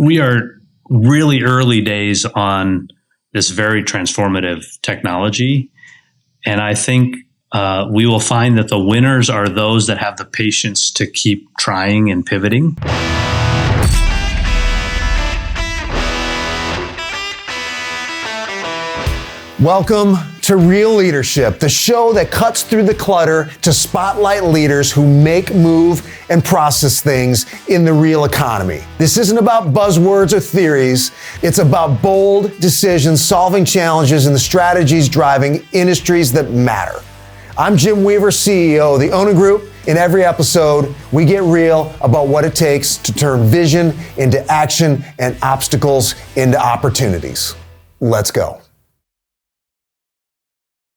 we are really early days on this very transformative technology. And I think we will find that the winners are those that have the patience to keep trying and pivoting. Welcome to Real Leadership, the show that cuts through the clutter to spotlight leaders who make, move, and process things in the real economy. This isn't about buzzwords or theories. It's about bold decisions, solving challenges, and the strategies driving industries that matter. I'm Jim Weaver, CEO of the Owner Group. In every episode, we get real about what it takes to turn vision into action and obstacles into opportunities. Let's go.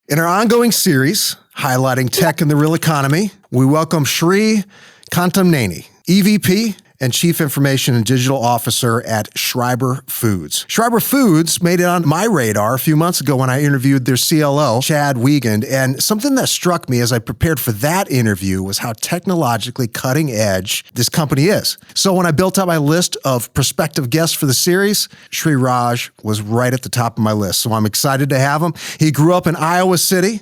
In our ongoing series, highlighting tech in the real economy, we welcome SriRaj Kantamneni, EVP and Chief Information and Digital Officer at Schreiber Foods. Schreiber Foods made it on my radar a few months ago when I interviewed their CLO, Chad Wiegand, and something that struck me as I prepared for that interview was how technologically cutting edge this company is. So when I built out my list of prospective guests for the series, SriRaj was right at the top of my list. So I'm excited to have him. He grew up in Iowa City,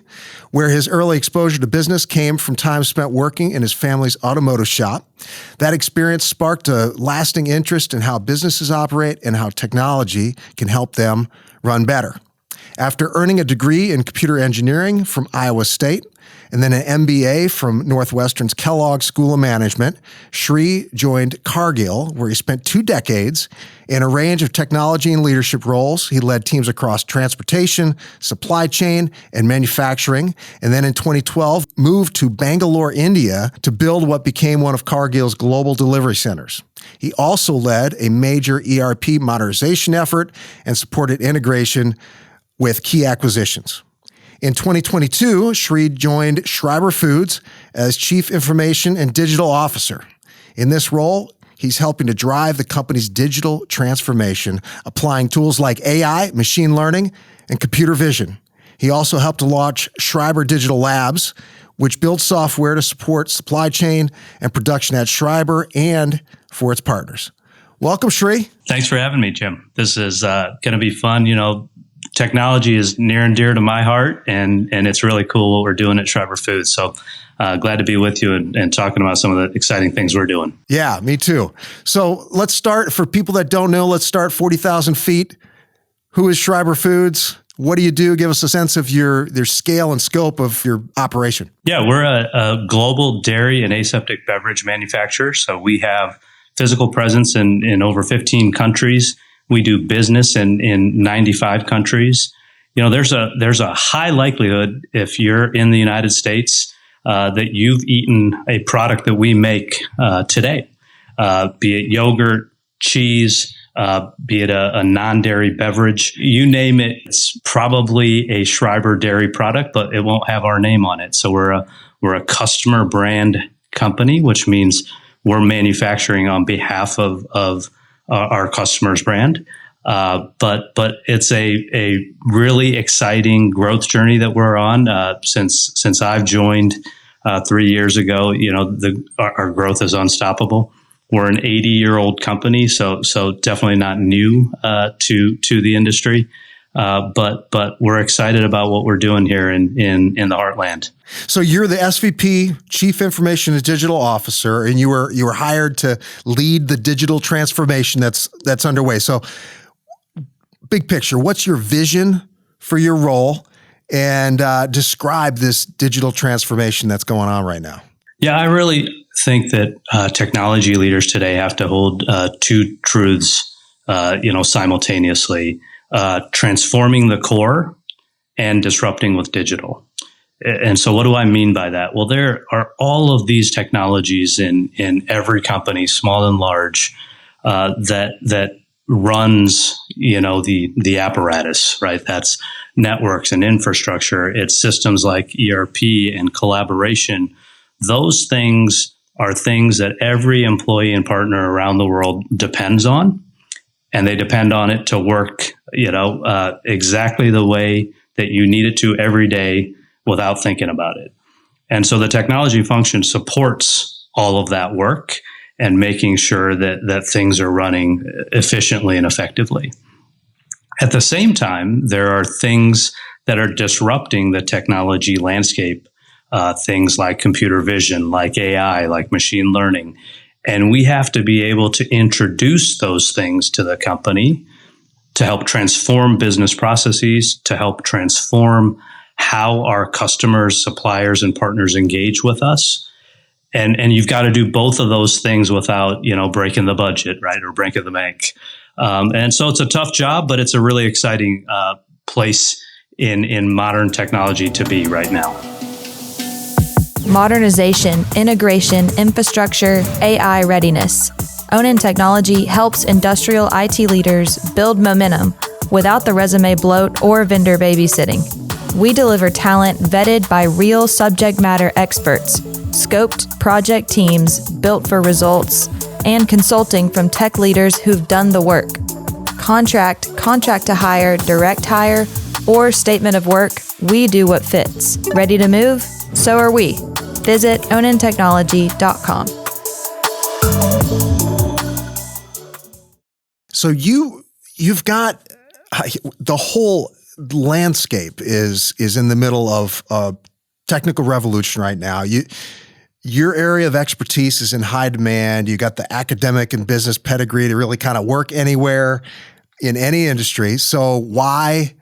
where his early exposure to business came from time spent working in his family's automotive shop. That experience sparked a lasting interest in how businesses operate and how technology can help them run better. After earning a degree in computer engineering from Iowa State and then an MBA from Northwestern's Kellogg School of Management, Sri joined Cargill, where he spent 2 decades in a range of technology and leadership roles. He led teams across transportation, supply chain, and manufacturing. And then in 2012, moved to Bangalore, India to build what became one of Cargill's global delivery centers. He also led a major ERP modernization effort and supported integration with key acquisitions. In 2022, Sri joined Schreiber Foods as Chief Information and Digital Officer. In this role, he's helping to drive the company's digital transformation, applying tools like AI, machine learning, and computer vision. He also helped to launch Schreiber Digital Labs, which builds software to support supply chain and production at Schreiber and for its partners. Welcome, Sri. Thanks for having me, Jim. This is going to be fun. You know, technology is near and dear to my heart, and it's really cool what we're doing at Schreiber Foods. So glad to be with you and talking about some of the exciting things we're doing. Yeah, me too. So let's start, for people that don't know, let's start 40,000 feet. Who is Schreiber Foods? What do you do? Give us a sense of their scale and scope of your operation. Yeah, we're a global dairy and aseptic beverage manufacturer. So we have physical presence in over 15 countries. We do business in 95 countries. You know, there's a high likelihood if you're in the United States that you've eaten a product that we make today, be it yogurt, cheese, be it a non-dairy beverage, you name it. It's probably a Schreiber dairy product, but it won't have our name on it. So we're a customer brand company, which means we're manufacturing on behalf of our customer's brand. But it's a really exciting growth journey that we're on. Since I've joined 3 years ago, you know, our growth is unstoppable. We're an 80-year-old company, so definitely not new to the industry. But we're excited about what we're doing here in the heartland. So you're the SVP, Chief Information and Digital Officer, and you were hired to lead the digital transformation that's underway. So big picture, what's your vision for your role, and describe this digital transformation that's going on right now? Yeah, I really think that technology leaders today have to hold 2 truths, simultaneously. Transforming the core and disrupting with digital. And so what do I mean by that? Well, there are all of these technologies in every company, small and large, that runs, the apparatus, right? That's networks and infrastructure. It's systems like ERP and collaboration. Those things are things that every employee and partner around the world depends on. And they depend on it to work, exactly the way that you need it to every day without thinking about it. And so the technology function supports all of that work. and making sure that things are running efficiently and effectively. At the same time, there are things that are disrupting the technology landscape, things like computer vision, like AI, like machine learning. And we have to be able to introduce those things to the company to help transform business processes, to help transform how our customers, suppliers, and partners engage with us. And you've got to do both of those things without, breaking the budget, right, or breaking the bank. And so it's a tough job, but it's a really exciting place in modern technology to be right now. Modernization, integration, infrastructure, AI readiness. Onin Technology helps industrial IT leaders build momentum without the resume bloat or vendor babysitting. We deliver talent vetted by real subject matter experts, scoped project teams built for results, and consulting from tech leaders who've done the work. Contract to hire, direct hire, or statement of work, we do what fits. Ready to move? So are we. Visit onintechnology.com. So you've got the whole landscape is in the middle of a technical revolution right now. Your area of expertise is in high demand. You got the academic and business pedigree to really kind of work anywhere in any industry. So why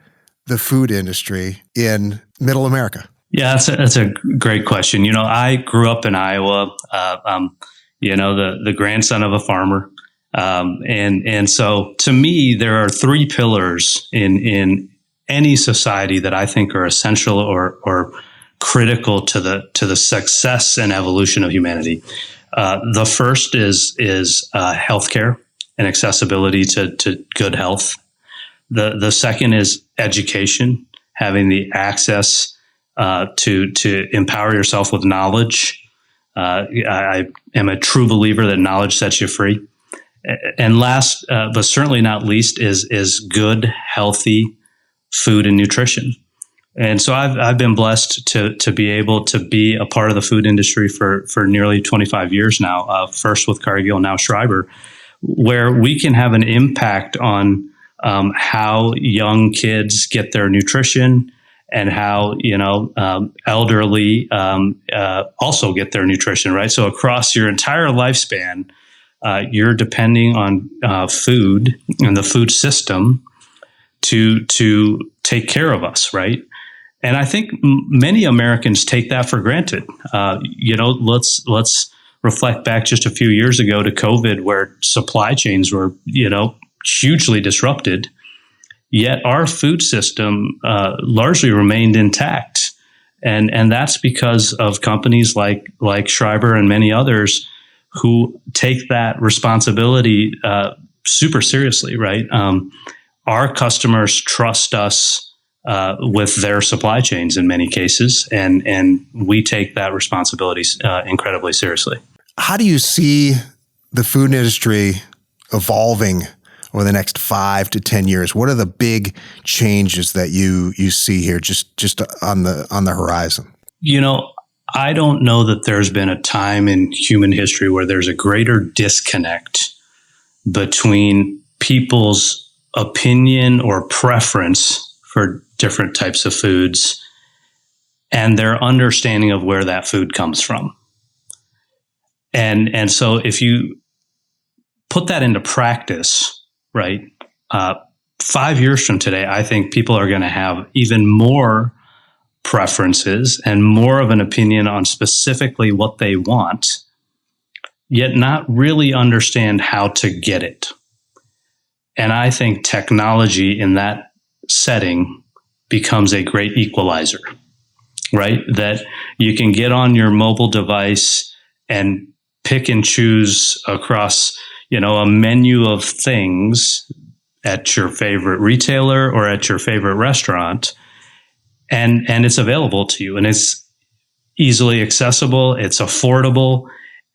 the food industry in Middle America? Yeah, that's a great question. I grew up in Iowa. The grandson of a farmer. And so to me, there are three pillars in any society that I think are essential or critical to the success and evolution of humanity. The first is healthcare and accessibility to good health. The second is education, having the access to empower yourself with knowledge. I am a true believer that knowledge sets you free. And last, but certainly not least, is good, healthy food and nutrition. And so I've been blessed to be able to be a part of the food industry for nearly 25 years now. First with Cargill, now Schreiber, where we can have an impact on how young kids get their nutrition and how elderly also get their nutrition, right? So across your entire lifespan, you're depending on food and the food system to take care of us, right? And I think many Americans take that for granted. Let's reflect back just a few years ago to COVID, where supply chains were hugely disrupted. Yet our food system largely remained intact, and that's because of companies like Schreiber and many others who take that responsibility super seriously, right? Our customers trust us with their supply chains in many cases, and we take that responsibility incredibly seriously. How do you see the food industry evolving over the next 5 to 10 years? What are the big changes that you see here just on the horizon? I don't know that there's been a time in human history where there's a greater disconnect between people's opinion or preference for different types of foods and their understanding of where that food comes from. And so if you put that into practice, right, 5 years from today, I think people are going to have even more preferences and more of an opinion on specifically what they want, yet not really understand how to get it. And I think technology in that setting becomes a great equalizer, right? That you can get on your mobile device and pick and choose across, a menu of things at your favorite retailer or at your favorite restaurant. And it's available to you, and it's easily accessible. It's affordable.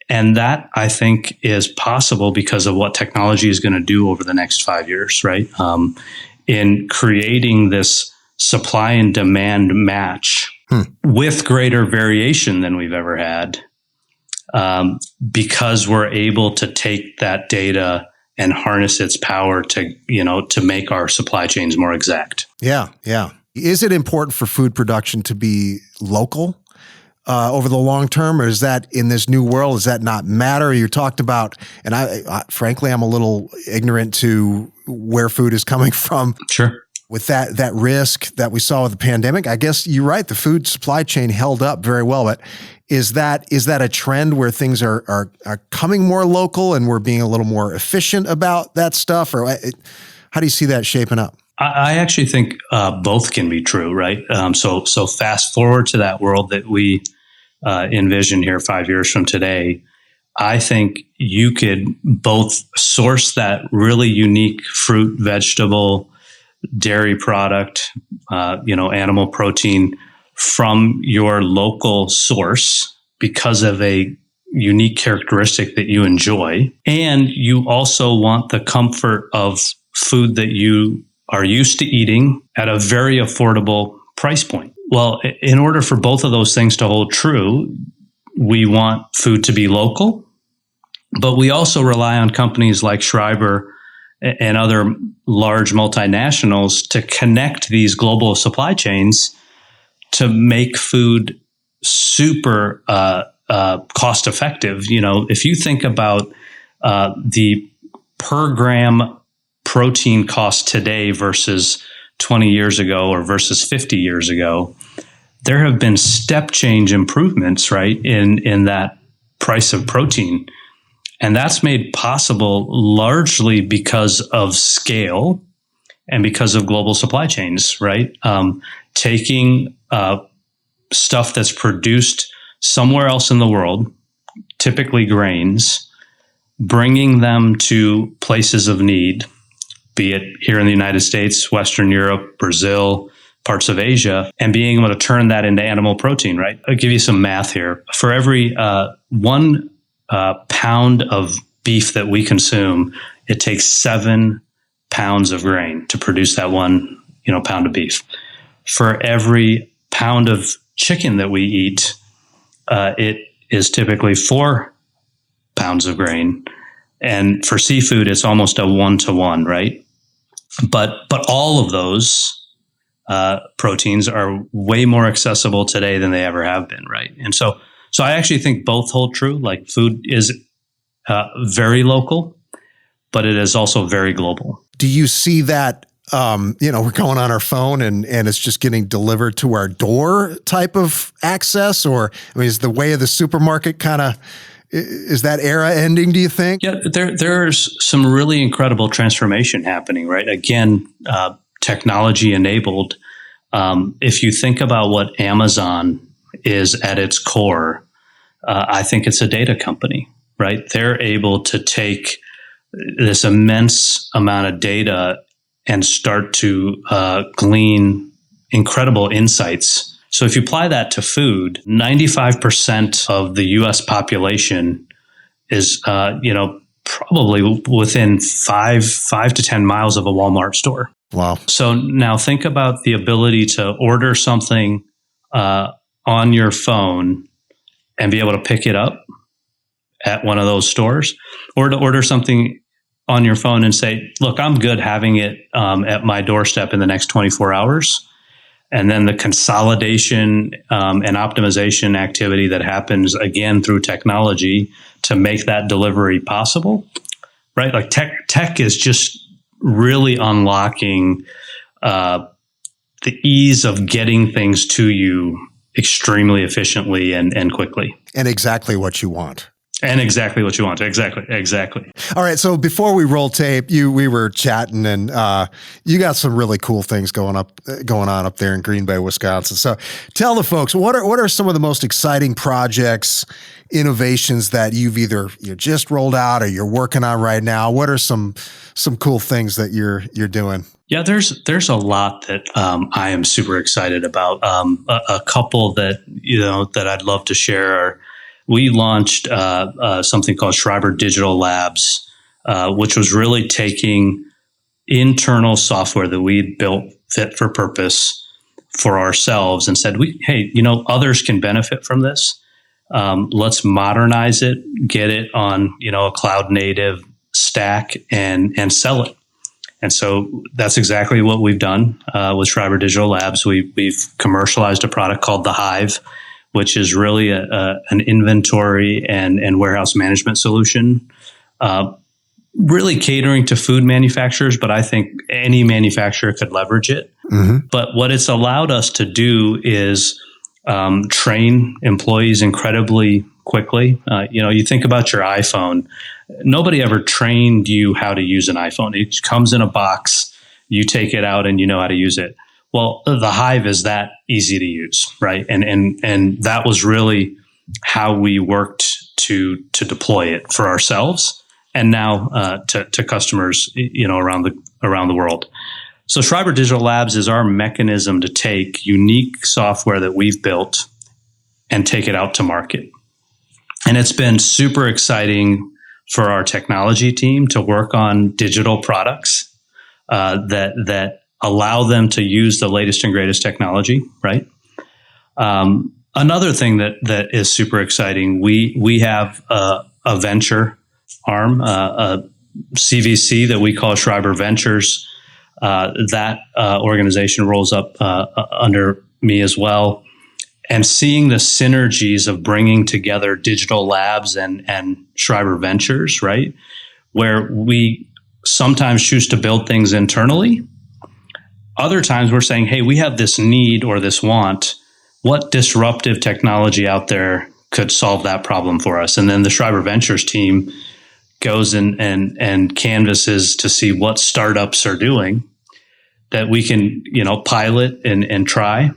And that, I think, is possible because of what technology is going to do over the next 5 years, right? In creating this supply and demand match with greater variation than we've ever had. because we're able to take that data and harness its power to make our supply chains more exact. Yeah, yeah. Is it important for food production to be local over the long term, or is that in this new world, does that not matter? You talked about, and I frankly, I'm a little ignorant to where food is coming from. Sure. With that risk that we saw with the pandemic, I guess you're right. The food supply chain held up very well, but is that a trend where things are coming more local and we're being a little more efficient about that stuff, or how do you see that shaping up? I actually think both can be true, right? So fast forward to that world that we envision here 5 years from today. I think you could both source that really unique fruit, vegetable, dairy product, animal protein from your local source because of a unique characteristic that you enjoy. And you also want the comfort of food that you are used to eating at a very affordable price point. Well, in order for both of those things to hold true, we want food to be local, but we also rely on companies like Schreiber and other large multinationals to connect these global supply chains to make food super cost effective. If you think about the per gram protein cost today versus 20 years ago or versus 50 years ago, there have been step change improvements, right, in that price of protein. And that's made possible largely because of scale and because of global supply chains, right? Taking stuff that's produced somewhere else in the world, typically grains, bringing them to places of need, be it here in the United States, Western Europe, Brazil, parts of Asia, and being able to turn that into animal protein, right? I'll give you some math here. For every 1 pound of beef that we consume, it takes 7 pounds of grain to produce that 1 pound of beef. For every pound of chicken that we eat, it is typically 4 pounds of grain. And for seafood, it's almost a 1-to-1, right? But all of those proteins are way more accessible today than they ever have been, right? And so I actually think both hold true. Like food is very local, but it is also very global. Do you see that, we're going on our phone and it's just getting delivered to our door type of access? Or, is the way of the supermarket is that era ending, do you think? Yeah, there's some really incredible transformation happening, right? Again, technology enabled. If you think about what Amazon is at its core, I think it's a data company, right? They're able to take this immense amount of data and start to glean incredible insights. So if you apply that to food, 95% of the U.S. population is, probably within 5 to 10 miles of a Walmart store. Wow. So now think about the ability to order something on your phone and be able to pick it up at one of those stores, or to order something on your phone and say, look, I'm good having it at my doorstep in the next 24 hours. And then the consolidation and optimization activity that happens again through technology to make that delivery possible, right? Like tech is just really unlocking the ease of getting things to you extremely efficiently and quickly. And exactly what you want. And exactly what you want. Exactly. All right. So before we roll tape, we were chatting, and you got some really cool things going on up there in Green Bay, Wisconsin. So tell the folks, what are some of the most exciting projects, innovations that you've either just rolled out or you're working on right now? What are some cool things that you're doing? Yeah, there's a lot that I am super excited about. A couple that that I'd love to share are. We launched something called Schreiber Digital Labs, which was really taking internal software that we built fit for purpose for ourselves and said, hey, others can benefit from this. Let's modernize it, get it on, a cloud native stack and sell it. And so that's exactly what we've done with Schreiber Digital Labs. We've commercialized a product called the Hive, which is really an inventory and warehouse management solution, really catering to food manufacturers, but I think any manufacturer could leverage it. Mm-hmm. But what it's allowed us to do is train employees incredibly quickly. You think about your iPhone. Nobody ever trained you how to use an iPhone. It comes in a box. You take it out and you know how to use it. Well, the Hive is that easy to use, right? And that was really how we worked to deploy it for ourselves and now to customers, around the world. So Schreiber Digital Labs is our mechanism to take unique software that we've built and take it out to market. And it's been super exciting for our technology team to work on digital products that allow them to use the latest and greatest technology, right? Another thing that is super exciting, we have a venture arm, a CVC that we call Schreiber Ventures. That organization rolls up under me as well. And seeing the synergies of bringing together digital labs and Schreiber Ventures, right? Where we sometimes choose to build things internally. Other times we're saying, hey, we have this need or this want. What disruptive technology out there could solve that problem for us? And then the Schreiber Ventures team goes and canvasses to see what startups are doing that we can, pilot and try.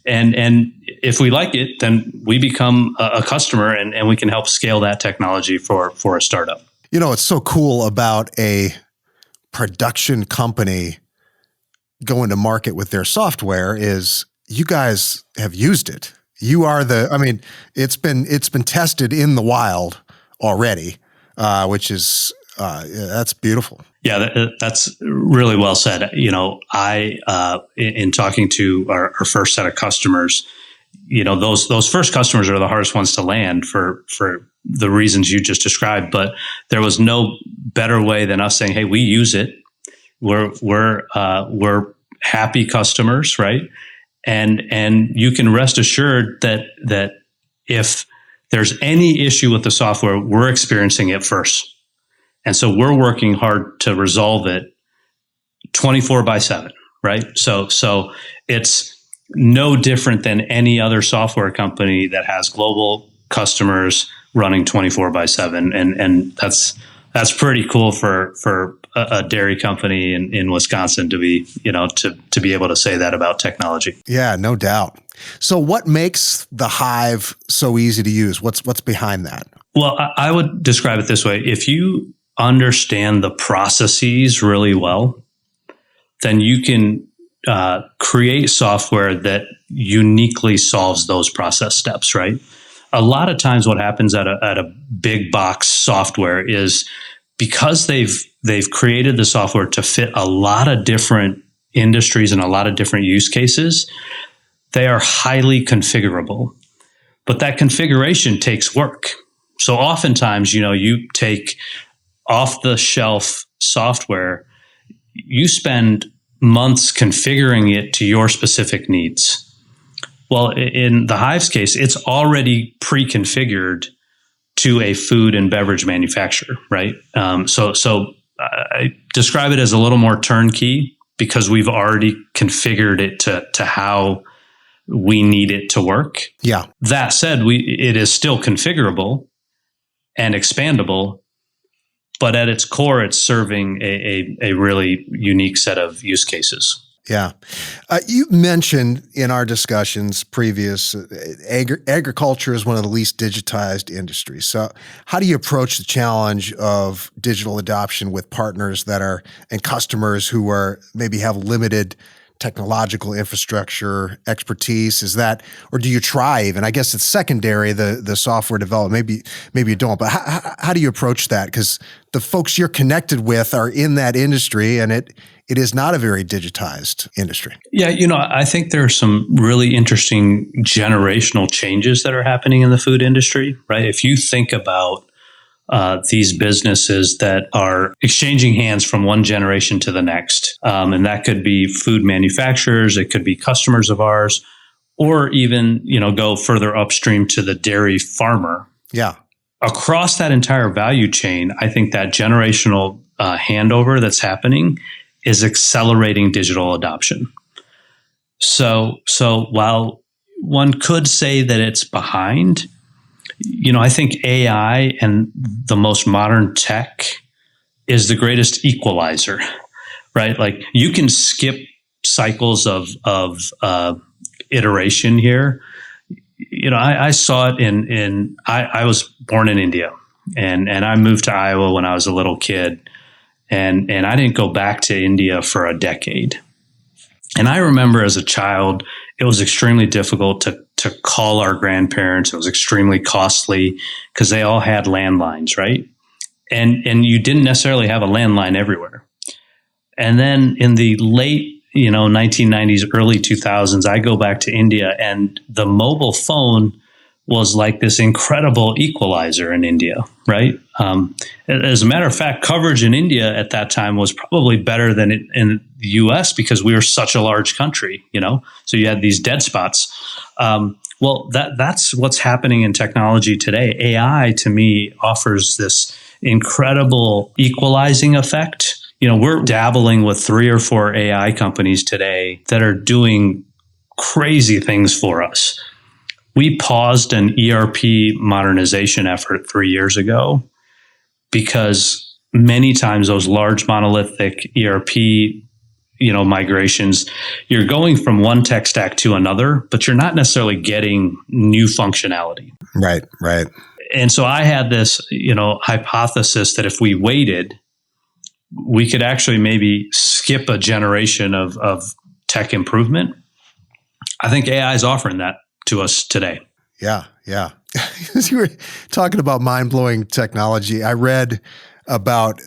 And if we like it, then we become a customer and we can help scale that technology for a startup. It's so cool about a production company going to market with their software is you guys have used it. You are it's been tested in the wild already, which is, that's beautiful. Yeah, that's really well said. I in talking to our first set of customers, those first customers are the hardest ones to land for the reasons you just described. But there was no better way than us saying, "Hey, we use it. We're happy customers, right?" And you can rest assured that if there's any issue with the software, we're experiencing it first. And so we're working hard to resolve it 24/7, right? So it's no different than any other software company that has global customers running 24/7. And that's pretty cool for a dairy company in Wisconsin to be, to be able to say that about technology. Yeah, no doubt. So what makes the Hive so easy to use? What's behind that? Well, I would describe it this way. If you understand the processes really well, then you can create software that uniquely solves those process steps, right? A lot of times what happens at a big box software is because they've created the software to fit a lot of different industries and a lot of different use cases, they are highly configurable. But that configuration takes work. So oftentimes, you take off-the-shelf software, you spend months configuring it to your specific needs. Well, in the Hive's case, it's already pre-configured to a food and beverage manufacturer, right? So I describe it as a little more turnkey because we've already configured it to how we need it to work. Yeah. That said, it is still configurable and expandable, but at its core, it's serving a really unique set of use cases. Yeah. You mentioned in our discussions previous, agriculture is one of the least digitized industries. So how do you approach the challenge of digital adoption with partners and customers who maybe have limited technological infrastructure expertise? Is that, or do you try even? I guess it's secondary, the software development. Maybe you don't, but how do you approach that? Because the folks you're connected with are in that industry, and it is not a very digitized industry. Yeah, I think there are some really interesting generational changes that are happening in the food industry, right? If you think about these businesses that are exchanging hands from one generation to the next. And that could be food manufacturers, it could be customers of ours, or even, go further upstream to the dairy farmer. Yeah. Across that entire value chain, I think that generational handover that's happening is accelerating digital adoption. So while one could say that it's behind, I think AI and the most modern tech is the greatest equalizer, right? Like you can skip cycles of iteration here. I saw it I was born in India and I moved to Iowa when I was a little kid and I didn't go back to India for a decade. And I remember as a child, it was extremely difficult to call our grandparents. It was extremely costly because they all had landlines, right? And you didn't necessarily have a landline everywhere. And then in the late, 1990s, early 2000s, I go back to India and the mobile phone was like this incredible equalizer in India, right? As a matter of fact, coverage in India at that time was probably better than in the US because we were such a large country, so you had these dead spots. Well, that's what's happening in technology today. AI to me offers this incredible equalizing effect. We're dabbling with 3 or 4 AI companies today that are doing crazy things for us. We paused an ERP modernization effort 3 years ago because many times those large monolithic ERP, migrations, you're going from one tech stack to another, but you're not necessarily getting new functionality. Right. And so I had this, hypothesis that if we waited, we could actually maybe skip a generation of tech improvement. I think AI is offering that to us today. Yeah. As you were talking about mind-blowing technology, I read about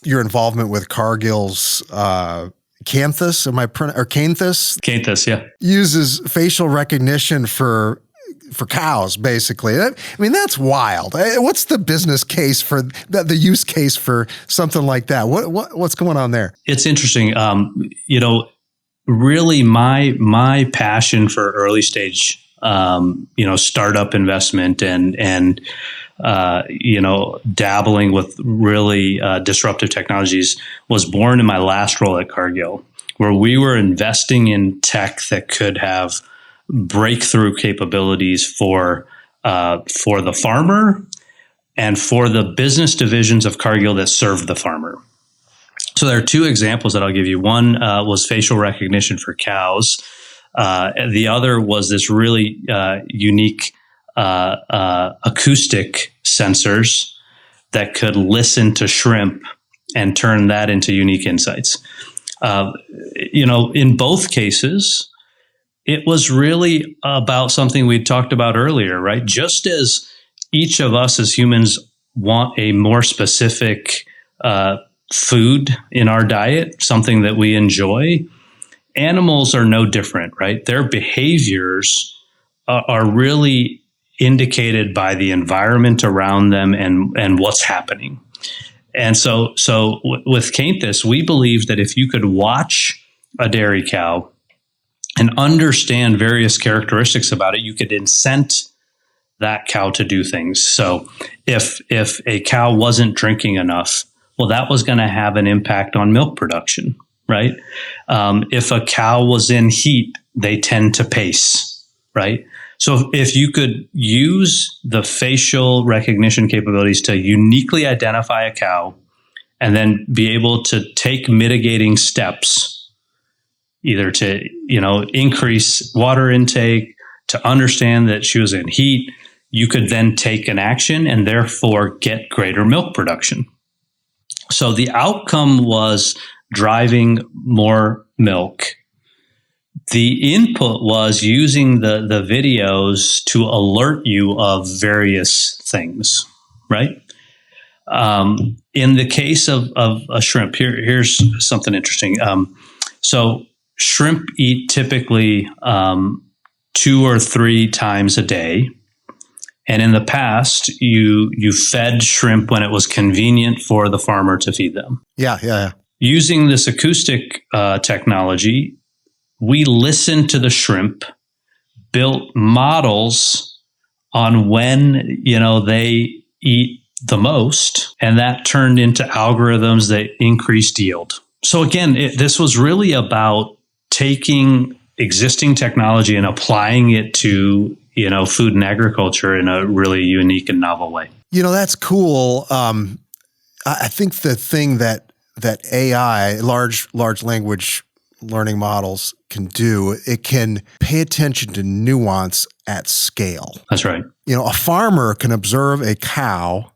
your involvement with Cargill's Canthus. Canthus? Canthus, yeah. Uses facial recognition for cows, basically. I mean, that's wild. What's the business case for the use case for something like that? What's going on there? It's interesting. Really my passion for early stage, startup investment and dabbling with really disruptive technologies was born in my last role at Cargill, where we were investing in tech that could have breakthrough capabilities for the farmer and for the business divisions of Cargill that served the farmer. So there are 2 examples that I'll give you. One was facial recognition for cows. The other was this really unique acoustic sensors that could listen to shrimp and turn that into unique insights. In both cases, it was really about something we talked about earlier, right? Just as each of us as humans want a more specific food in our diet, something that we enjoy, animals are no different, right? Their behaviors are really indicated by the environment around them and what's happening. And so with Canthus, we believe that if you could watch a dairy cow and understand various characteristics about it, you could incent that cow to do things. So if a cow wasn't drinking enough, well, that was going to have an impact on milk production, right? If a cow was in heat, they tend to pace, right? So if you could use the facial recognition capabilities to uniquely identify a cow and then be able to take mitigating steps, either to, increase water intake, to understand that she was in heat, you could then take an action and therefore get greater milk production. So the outcome was driving more milk the input was using the videos to alert you of various things, right? In the case of a shrimp, here's something interesting. So shrimp eat typically 2 or 3 times a day. And in the past, you fed shrimp when it was convenient for the farmer to feed them. Yeah. Using this acoustic technology, we listened to the shrimp, built models on when, they eat the most, and that turned into algorithms that increased yield. So again, this was really about taking existing technology and applying it to, food and agriculture in a really unique and novel way. That's cool. I think the thing that AI, large language learning models, can do, it can pay attention to nuance at scale. That's right. A farmer can observe a cow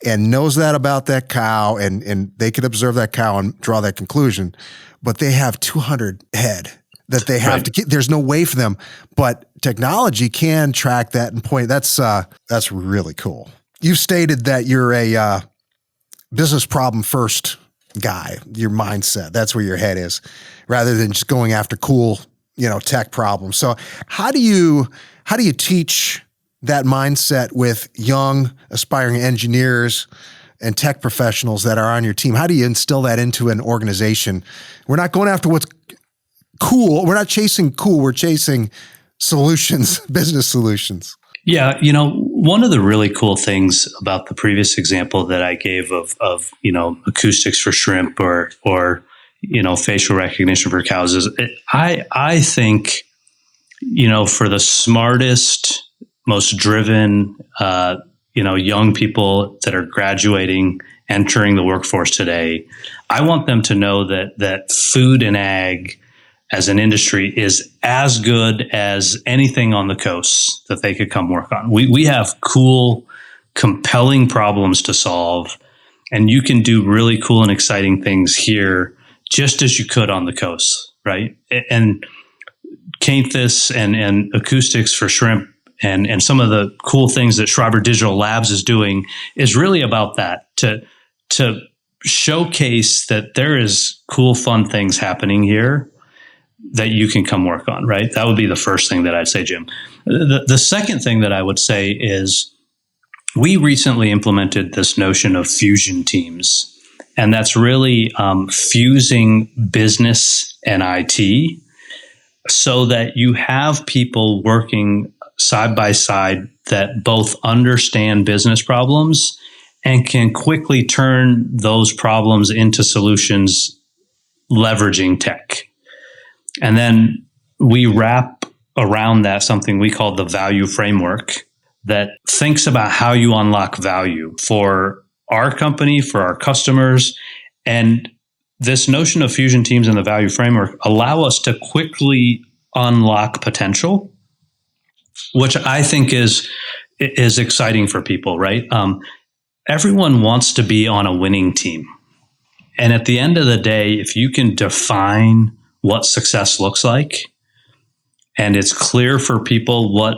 and knows that about that cow, and they could observe that cow and draw that conclusion, but they have 200 head that they have to keep. There's no way for them, but technology can track that and point. That's really cool. You've stated that you're a business problem first guy, your mindset. That's where your head is, rather than just going after cool, tech problems. So how do you teach that mindset with young aspiring engineers and tech professionals that are on your team? How do you instill that into an organization? We're not going after what's cool. We're not chasing cool. We're chasing solutions, business solutions. Yeah. One of the really cool things about the previous example that I gave of acoustics for shrimp or facial recognition for cows is I think, for the smartest, most driven, young people that are graduating, entering the workforce today, I want them to know that food and ag as an industry is as good as anything on the coast that they could come work on. We have cool, compelling problems to solve, and you can do really cool and exciting things here just as you could on the coast, right? And Canthus and acoustics for shrimp and some of the cool things that Schreiber Digital Labs is doing is really about that, to showcase that there is cool, fun things happening here that you can come work on, right? That would be the first thing that I'd say, Jim. The second thing that I would say is we recently implemented this notion of fusion teams, and that's really fusing business and IT so that you have people working side by side that both understand business problems and can quickly turn those problems into solutions leveraging tech. And then we wrap around that something we call the value framework that thinks about how you unlock value for our company, for our customers. And this notion of fusion teams and the value framework allow us to quickly unlock potential, which I think is exciting for people, right? Everyone wants to be on a winning team. And at the end of the day, if you can define what success looks like, and it's clear for people what,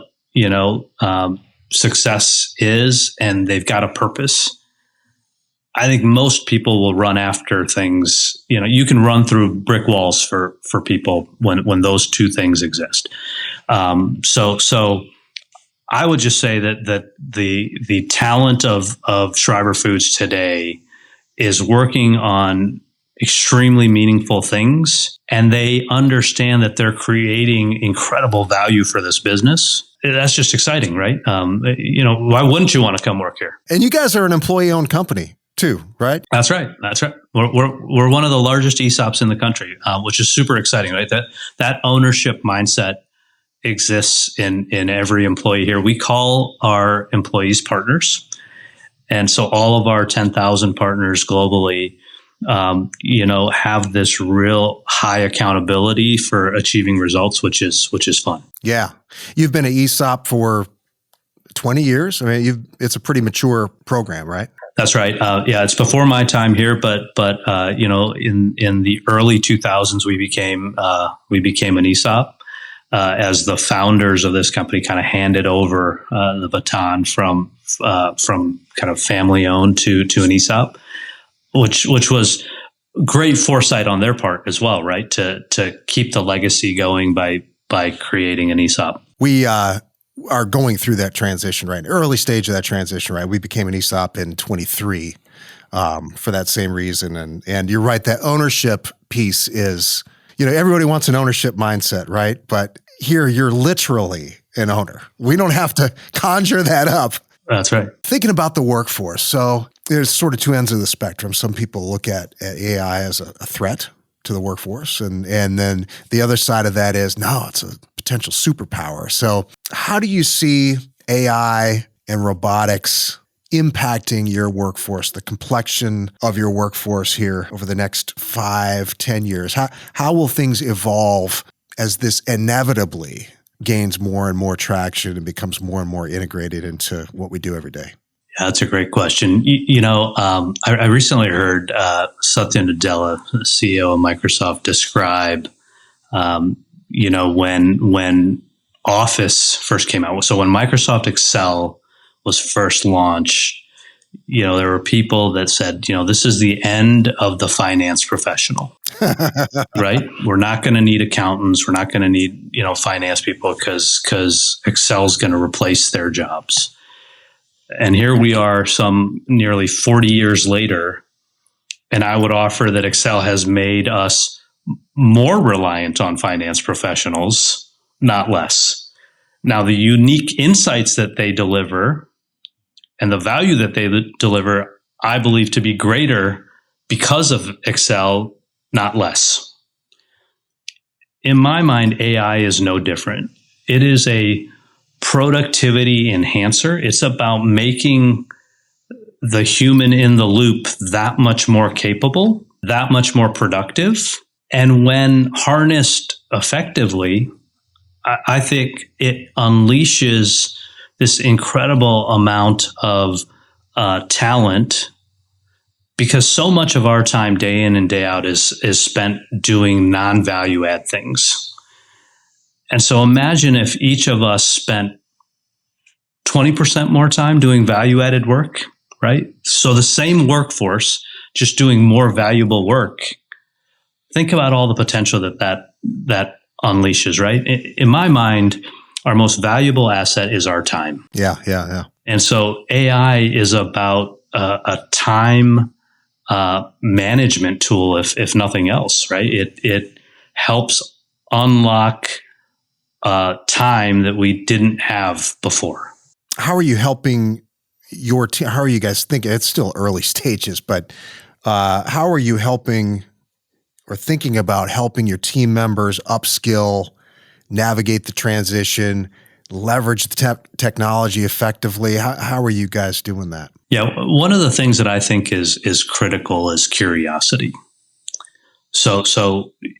success is, and they've got a purpose, I think most people will run after things. You can run through brick walls for people when those two things exist. So I would just say that the talent of Schreiber Foods today is working on extremely meaningful things, and they understand that they're creating incredible value for this business. That's just exciting, right? Why wouldn't you want to come work here? And you guys are an employee-owned company too, right? That's right. We're one of the largest ESOPs in the country, which is super exciting, right? That ownership mindset exists in every employee here. We call our employees partners, and so all of our 10,000 partners globally have this real high accountability for achieving results, which is fun. Yeah. You've been an ESOP for 20 years. I mean, it's a pretty mature program, right? That's right. Yeah, it's before my time here, but in the early 2000s, we became an ESOP as the founders of this company kind of handed over the baton from kind of family owned to an ESOP, which was great foresight on their part as well, right? To keep the legacy going by creating an ESOP. We are going through that transition, right? Early stage of that transition, right? We became an ESOP in 23 for that same reason. And you're right, that ownership piece is, everybody wants an ownership mindset, right? But here you're literally an owner. We don't have to conjure that up. That's right. Thinking about the workforce. So there's sort of two ends of the spectrum. Some people look at AI as a threat to the workforce. And then the other side of that is, no, it's a potential superpower. So how do you see AI and robotics impacting your workforce, the complexion of your workforce here over the next 5-10 years? How will things evolve as this inevitably gains more and more traction and becomes more and more integrated into what we do every day? Yeah, that's a great question. I recently heard Satya Nadella, the CEO of Microsoft, describe, when Office first came out. So when Microsoft Excel was first launched, there were people that said, this is the end of the finance professional, right? We're not going to need accountants. We're not going to need, finance people because Excel is going to replace their jobs. And here we are some nearly 40 years later, and I would offer that Excel has made us more reliant on finance professionals, not less. Now, the unique insights that they deliver and the value that they deliver, I believe to be greater because of Excel, not less. In my mind, AI is no different. It is a productivity enhancer. It's about making the human in the loop that much more capable, that much more productive. And when harnessed effectively, I think it unleashes this incredible amount of talent, because so much of our time day in and day out is spent doing non-value add things. And so imagine if each of us spent 20% more time doing value added work, right? So the same workforce, just doing more valuable work. Think about all the potential that unleashes, right? In my mind, our most valuable asset is our time. Yeah. And so AI is about a time management tool, if nothing else, right? It helps unlock time that we didn't have before. How are you helping your team? How are you guys thinking? It's still early stages, but how are you helping or thinking about helping your team members upskill, navigate the transition, leverage the technology effectively? How are you guys doing that? Yeah, one of the things that I think is critical is curiosity. So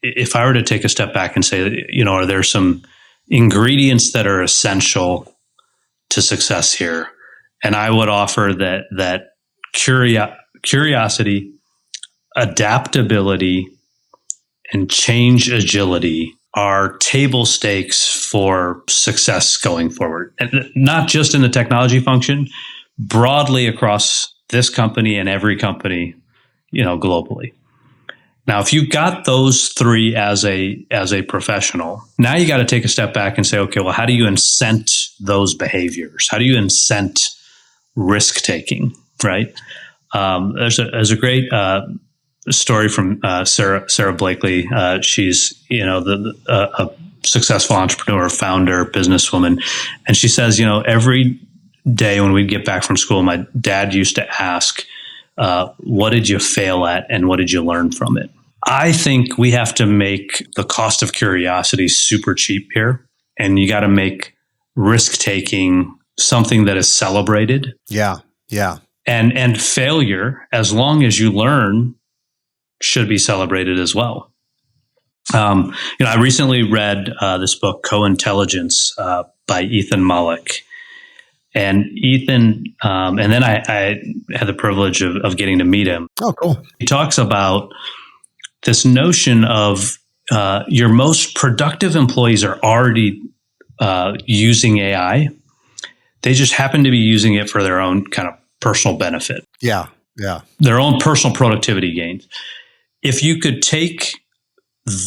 if I were to take a step back and say, are there some ingredients that are essential to success here? And I would offer that curiosity, adaptability, and change agility are table stakes for success going forward. And not just in the technology function, broadly across this company and every company, globally. Now, if you've got those three as a professional, now you got to take a step back and say, okay, well, how do you incent those behaviors? How do you incent risk taking, right? There's a great story from Sarah Blakely. She's a successful entrepreneur, founder, businesswoman, and she says, every day when we'd get back from school, my dad used to ask, what did you fail at and what did you learn from it? I think we have to make the cost of curiosity super cheap here, and you got to make risk taking something that is celebrated. Yeah. And failure, as long as you learn, should be celebrated as well. I recently read this book, Co-Intelligence, by Ethan Mollick. And Ethan, and then I had the privilege of getting to meet him. Oh, cool. He talks about this notion of your most productive employees are already using AI. They just happen to be using it for their own kind of personal benefit. Yeah. Yeah. Their own personal productivity gains. If you could take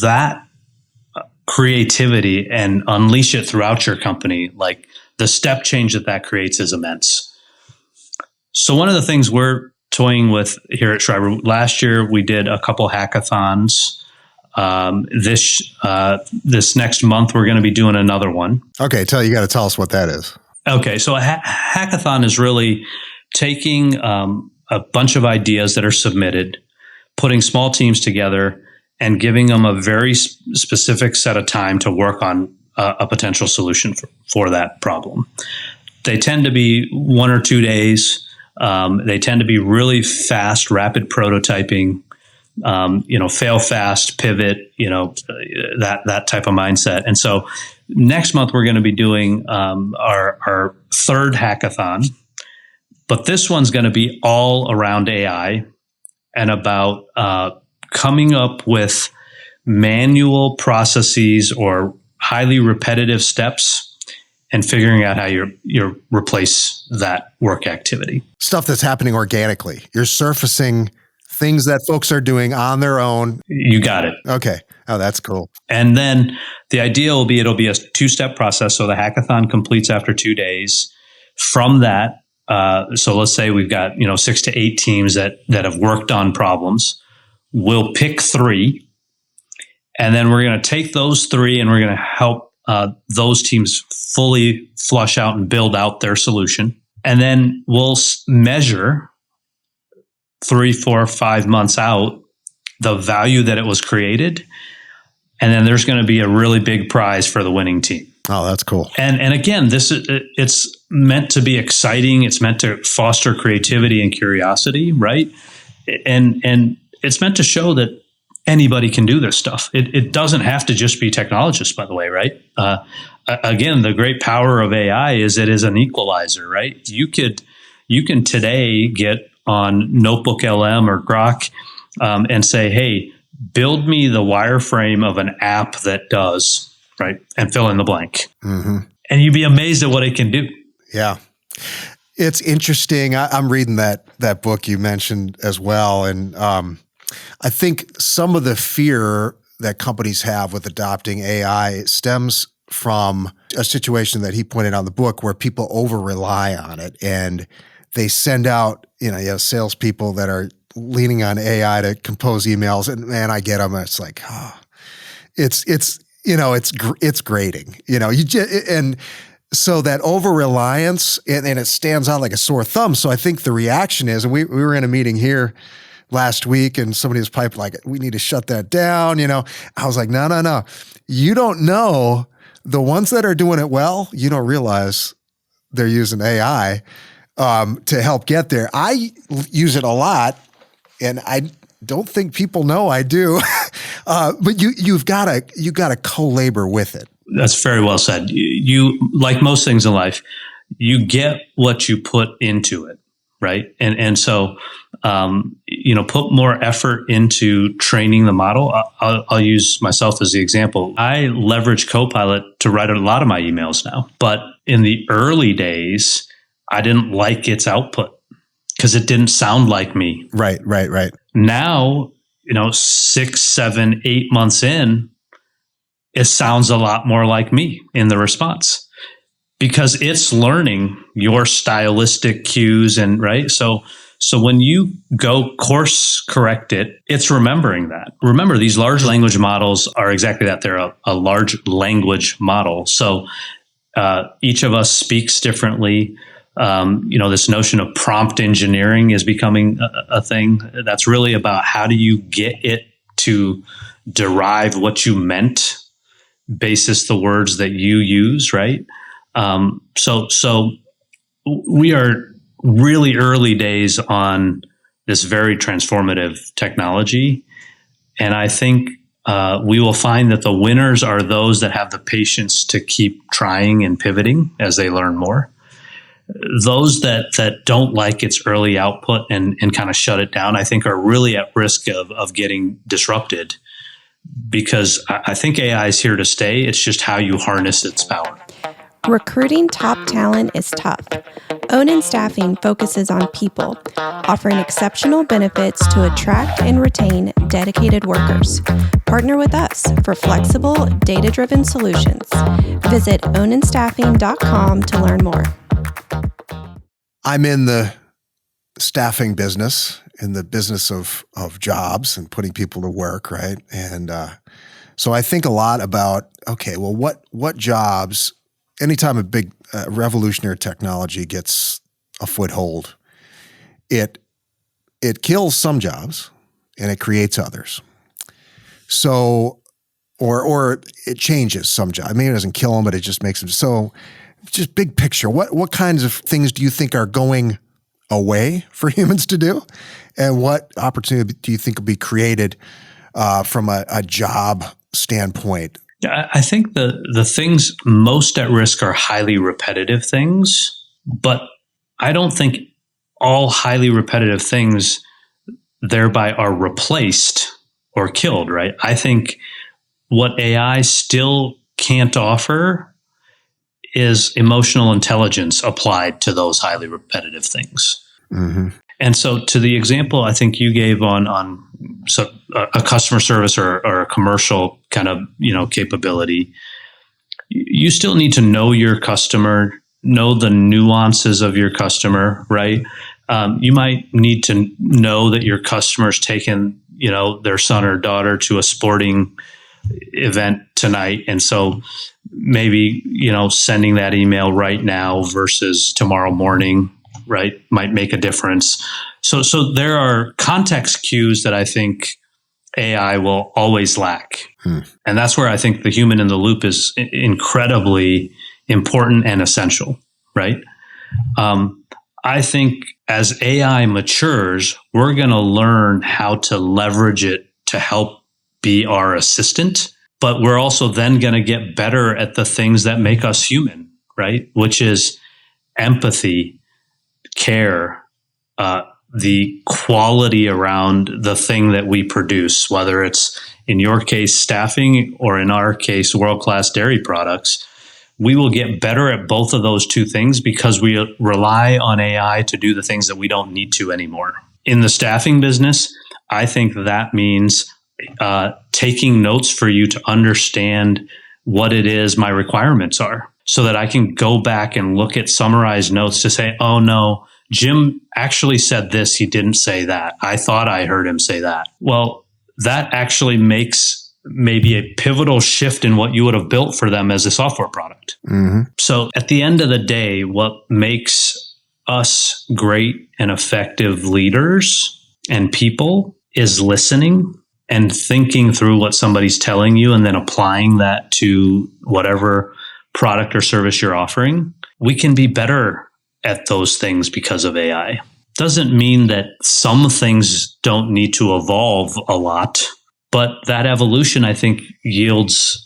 that creativity and unleash it throughout your company, like the step change that creates is immense. So one of the things we're toying with here at Schreiber, last year we did a couple hackathons. This next month we're going to be doing another one. Okay, you got to tell us what that is. Okay, so a hackathon is really taking a bunch of ideas that are submitted, putting small teams together, and giving them a very specific set of time to work on a potential solution for that problem. They tend to be 1 or 2 days. They tend to be really fast, rapid prototyping, fail fast, pivot, that type of mindset. And so next month we're going to be doing our third hackathon, but this one's going to be all around AI and about coming up with manual processes or highly repetitive steps and figuring out how you replace that work activity. Stuff that's happening organically. You're surfacing things that folks are doing on their own. You got it. Okay. Oh, that's cool. And then the idea will be it'll be a 2-step process. So the hackathon completes after 2 days. From that, so let's say we've got 6 to 8 teams that have worked on problems. We'll pick 3. And then we're going to take those 3 and we're going to help those teams fully flush out and build out their solution. And then we'll measure 3, 4, 5 months out the value that it was created. And then there's going to be a really big prize for the winning team. Oh, that's cool. And again, it's meant to be exciting. It's meant to foster creativity and curiosity, right? And it's meant to show that anybody can do this stuff. It doesn't have to just be technologists, by the way, right? Again, the great power of AI is it is an equalizer, right? You can today get on Notebook LM or Grok and say, hey, build me the wireframe of an app that does, right? And fill in the blank. Mm-hmm. And you'd be amazed at what it can do. Yeah. It's interesting. I'm reading that book you mentioned as well. And I think some of the fear that companies have with adopting AI stems from a situation that he pointed out in the book where people over rely on it and they send out, you have salespeople that are leaning on AI to compose emails, and man, I get them. It's like, it's grating, and so that over reliance and it stands out like a sore thumb. So I think the reaction is, and we were in a meeting here last week and somebody was piped like, we need to shut that down. I was like, no. You don't know the ones that are doing it well. You don't realize they're using AI to help get there. I use it a lot, and I don't think people know I do. But you've got to co-labor with it. That's very well said. You like most things in life, you get what you put into it, right? And so put more effort into training the model. I'll use myself as the example. I leverage Copilot to write a lot of my emails now, but in the early days, I didn't like its output because it didn't sound like me. Right. Now, 6, 7, 8 months in, it sounds a lot more like me in the response because it's learning your stylistic cues and right. So when you go course correct it, it's remembering that. Remember, these large language models are exactly that. They're a large language model. So each of us speaks differently. This notion of prompt engineering is becoming a thing that's really about how do you get it to derive what you meant basis the words that you use, right? So we are really early days on this very transformative technology. And I think we will find that the winners are those that have the patience to keep trying and pivoting as they learn more. those that don't like its early output and kind of shut it down, I think are really at risk of getting disrupted, because I think AI is here to stay. It's just how you harness its power. Recruiting top talent is tough. Onin Staffing focuses on people, offering exceptional benefits to attract and retain dedicated workers. Partner with us for flexible, data-driven solutions. Visit oninstaffing.com to learn more. I'm in the staffing business, in the business of jobs and putting people to work, right? And so I think a lot about, okay, well, what jobs, anytime a big revolutionary technology gets a foothold, it kills some jobs and it creates others. So, or it changes some jobs. Maybe it doesn't kill them, but it just makes them. So just big picture, what kinds of things do you think are going away for humans to do? And what opportunity do you think will be created from a job standpoint? I think the things most at risk are highly repetitive things, but I don't think all highly repetitive things thereby are replaced or killed, right? I think what AI still can't offer is emotional intelligence applied to those highly repetitive things. Mm-hmm. And so to the example I think you gave on a customer service or a commercial kind of, capability, you still need to know your customer, know the nuances of your customer, right? You might need to know that your customer's taken, their son or daughter to a sporting event tonight. And so maybe, sending that email right now versus tomorrow morning, right, might make a difference. So there are context cues that I think AI will always lack. And that's where I think the human in the loop is incredibly important and essential, right? I think as AI matures, we're going to learn how to leverage it to help be our assistant, but we're also then going to get better at the things that make us human, right? Which is empathy, care, the quality around the thing that we produce, whether it's in your case staffing or in our case world-class dairy products. We will get better at both of those two things because we rely on AI to do the things that we don't need to anymore. In the staffing business, I think that means taking notes for you to understand what it is my requirements are, so that I can go back and look at summarized notes to say, oh no, Jim actually said this, he didn't say that. I thought I heard him say that. Well, that actually makes maybe a pivotal shift in what you would have built for them as a software product. Mm-hmm. So at the end of the day, what makes us great and effective leaders and people is listening and thinking through what somebody's telling you and then applying that to whatever product or service you're offering. We can be better at those things because of AI. Doesn't mean that some things don't need to evolve a lot, but that evolution, I think, yields,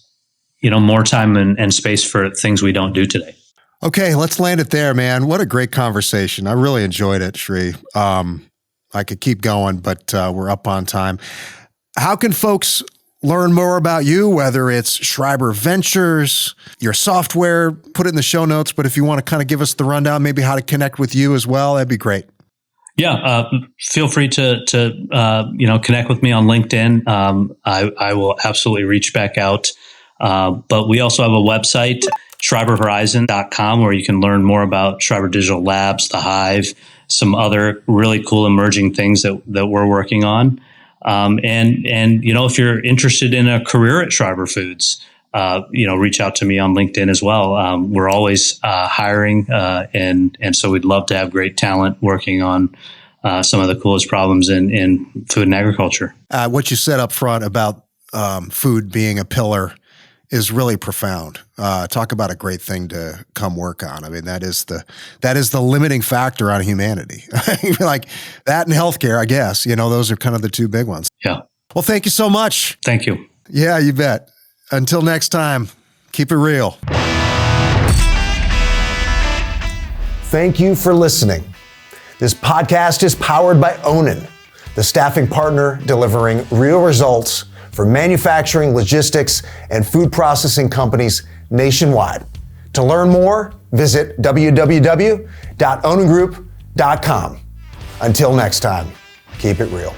more time and space for things we don't do today. Okay, let's land it there, man. What a great conversation. I really enjoyed it, Sri. I could keep going, but we're up on time. How can folks learn more about you, whether it's Schreiber Ventures, your software? Put it in the show notes, but if you want to kind of give us the rundown, maybe how to connect with you as well, that'd be great. Yeah, feel free to connect with me on LinkedIn. I will absolutely reach back out. But we also have a website, SchreiberHorizon.com, where you can learn more about Schreiber Digital Labs, the Hive, some other really cool emerging things that we're working on. And if you're interested in a career at Schreiber Foods, reach out to me on LinkedIn as well. We're always hiring, and so we'd love to have great talent working on some of the coolest problems in food and agriculture. What you said up front about food being a pillar is really profound. Talk about a great thing to come work on. I mean, that is the limiting factor on humanity. Like that and healthcare, I guess. Those are kind of the two big ones. Yeah. Well, thank you so much. Thank you. Yeah, you bet. Until next time, keep it real. Thank you for listening. This podcast is powered by Onin, the staffing partner delivering real results for manufacturing, logistics, and food processing companies nationwide. To learn more, visit www.oningroup.com. Until next time, keep it real.